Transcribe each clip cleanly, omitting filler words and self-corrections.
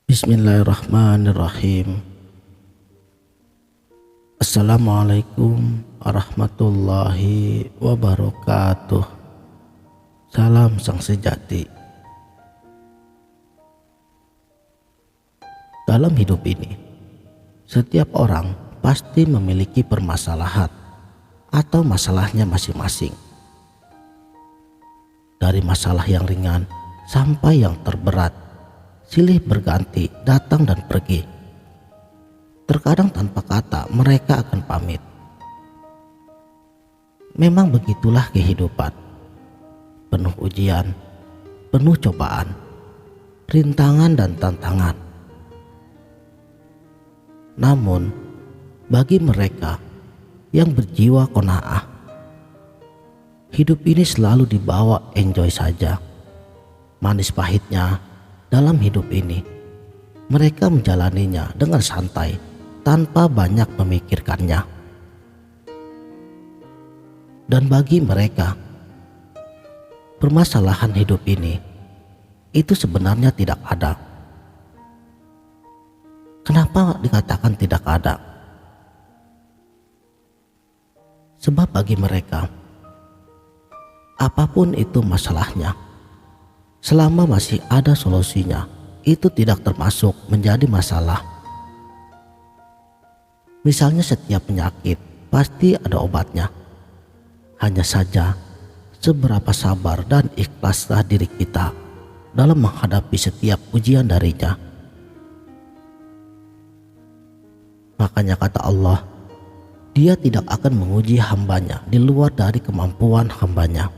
Bismillahirrahmanirrahim. Assalamualaikum warahmatullahi wabarakatuh. Salam sang sejati. Dalam hidup ini, setiap orang pasti memiliki permasalahan atau masalahnya masing-masing. Dari masalah yang ringan sampai yang terberat, silih berganti datang dan pergi. Terkadang tanpa kata mereka akan pamit. Memang begitulah kehidupan. Penuh ujian, penuh cobaan, rintangan dan tantangan. Namun bagi mereka yang berjiwa qanaah, hidup ini selalu dibawa enjoy saja. Manis pahitnya dalam hidup ini, mereka menjalaninya dengan santai tanpa banyak memikirkannya. Dan bagi mereka, permasalahan hidup ini itu sebenarnya tidak ada. Kenapa dikatakan tidak ada? Sebab bagi mereka, apapun itu masalahnya, selama masih ada solusinya, itu tidak termasuk menjadi masalah. Misalnya setiap penyakit pasti ada obatnya. Hanya saja seberapa sabar dan ikhlaslah diri kita dalam menghadapi setiap ujian darinya. Makanya kata Allah, Dia tidak akan menguji hambanya di luar dari kemampuan hambanya.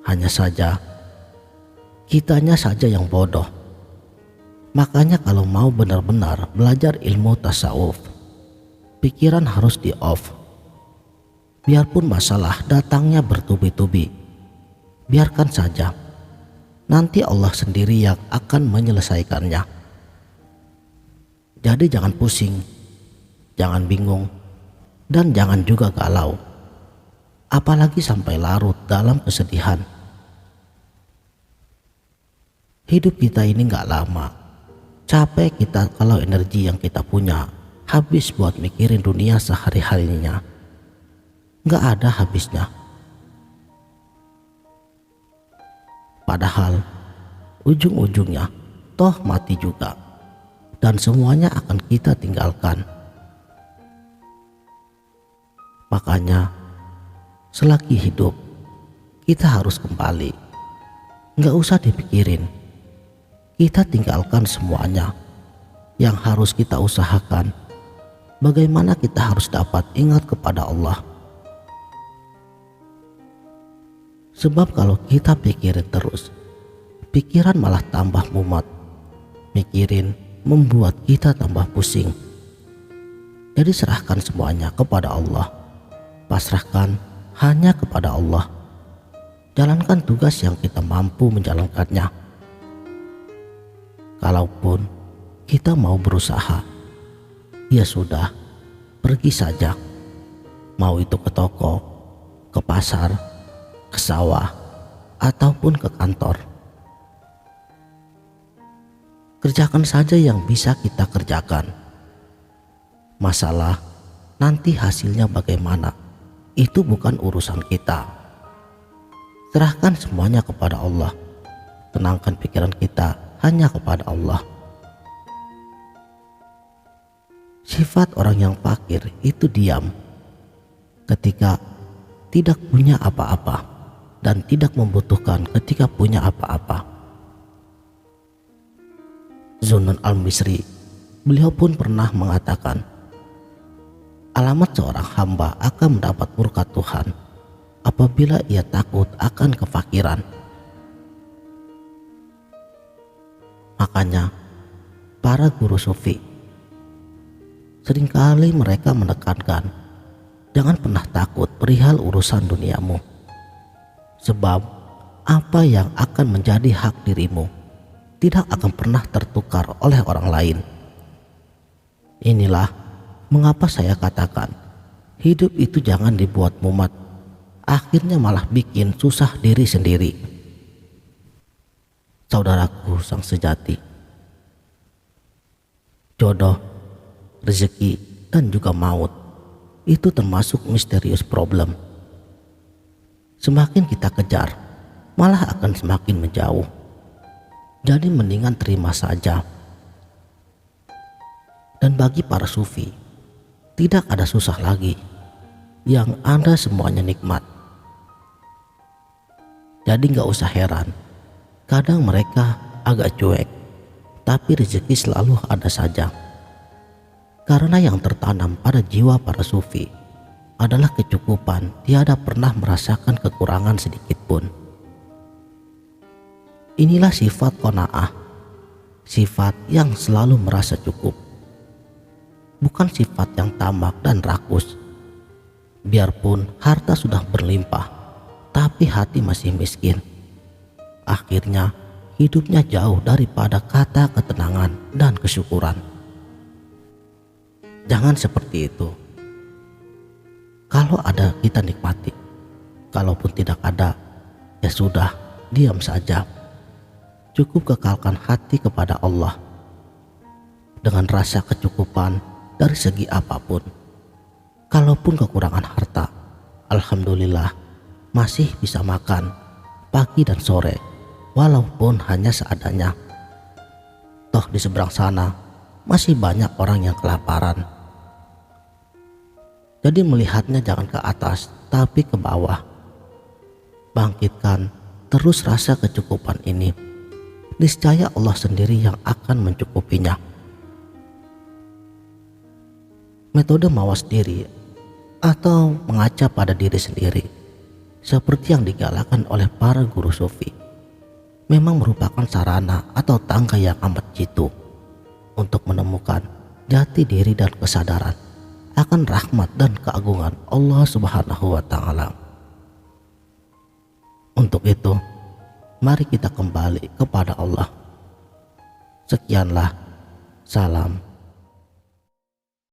Hanya saja kitanya saja yang bodoh. Makanya kalau mau benar-benar belajar ilmu tasawuf, pikiran harus di off. Biarpun masalah datangnya bertubi-tubi, biarkan saja. Nanti Allah sendiri yang akan menyelesaikannya. Jadi jangan pusing, jangan bingung, dan jangan juga galau. Apalagi sampai larut dalam kesedihan. Hidup kita ini gak lama. Capek kita kalau energi yang kita punya habis buat mikirin dunia sehari-harinya. Gak ada habisnya. Padahal ujung-ujungnya toh mati juga. Dan semuanya akan kita tinggalkan. Makanya selagi hidup kita harus kembali. Gak usah dipikirin. Kita tinggalkan semuanya. Yang harus kita usahakan, bagaimana kita harus dapat ingat kepada Allah. Sebab kalau kita pikirin terus, pikiran malah tambah mumet. Mikirin membuat kita tambah pusing. Jadi serahkan semuanya kepada Allah. Pasrahkan hanya kepada Allah. Jalankan tugas yang kita mampu menjalankannya. Kalaupun kita mau berusaha, ya sudah, pergi saja. Mau itu ke toko, ke pasar, ke sawah, ataupun ke kantor. Kerjakan saja yang bisa kita kerjakan. Masalah nanti hasilnya bagaimana, itu bukan urusan kita. Serahkan semuanya kepada Allah. Tenangkan pikiran kita hanya kepada Allah. Sifat orang yang fakir itu diam ketika tidak punya apa-apa dan tidak membutuhkan ketika punya apa-apa. Zunnun al-Misri, beliau pun pernah mengatakan, alamat seorang hamba akan mendapat murka Tuhan apabila ia takut akan kefakiran. Makanya para guru sufi seringkali mereka menekankan, jangan pernah takut perihal urusan duniamu. Sebab apa yang akan menjadi hak dirimu tidak akan pernah tertukar oleh orang lain. Inilah mengapa saya katakan, hidup itu jangan dibuat mumet. Akhirnya malah bikin susah diri sendiri. saudaraku sang sejati. Jodoh, rezeki, dan juga maut itu termasuk misterius problem. Semakin kita kejar, malah akan semakin menjauh. Jadi mendingan terima saja. Dan bagi para sufi, tidak ada susah lagi, yang ada semuanya nikmat. Jadi gak usah heran, kadang mereka agak cuek, tapi rezeki selalu ada saja. Karena yang tertanam pada jiwa para sufi adalah kecukupan, tiada pernah merasakan kekurangan sedikit pun. Inilah sifat qanaah, sifat yang selalu merasa cukup. Bukan sifat yang tamak dan rakus. Biarpun harta sudah berlimpah, tapi hati masih miskin. Akhirnya hidupnya jauh daripada kata ketenangan dan kesyukuran. Jangan seperti itu. Kalau ada kita nikmati, kalaupun tidak ada, ya sudah, diam saja. Cukup kekalkan hati kepada Allah dengan rasa kecukupan dari segi apapun. Kalaupun kekurangan harta, alhamdulillah masih bisa makan pagi dan sore, walaupun hanya seadanya. Toh di seberang sana masih banyak orang yang kelaparan. Jadi melihatnya jangan ke atas, tapi ke bawah. Bangkitkan terus rasa kecukupan ini. Niscaya Allah sendiri yang akan mencukupinya. Metode mawas diri atau mengaca pada diri sendiri, seperti yang digalakkan oleh para guru sufi, memang merupakan sarana atau tangga yang amat jitu untuk menemukan jati diri dan kesadaran akan rahmat dan keagungan Allah Subhanahu wa Ta'ala. Untuk itu, mari kita kembali kepada Allah. Sekianlah, salam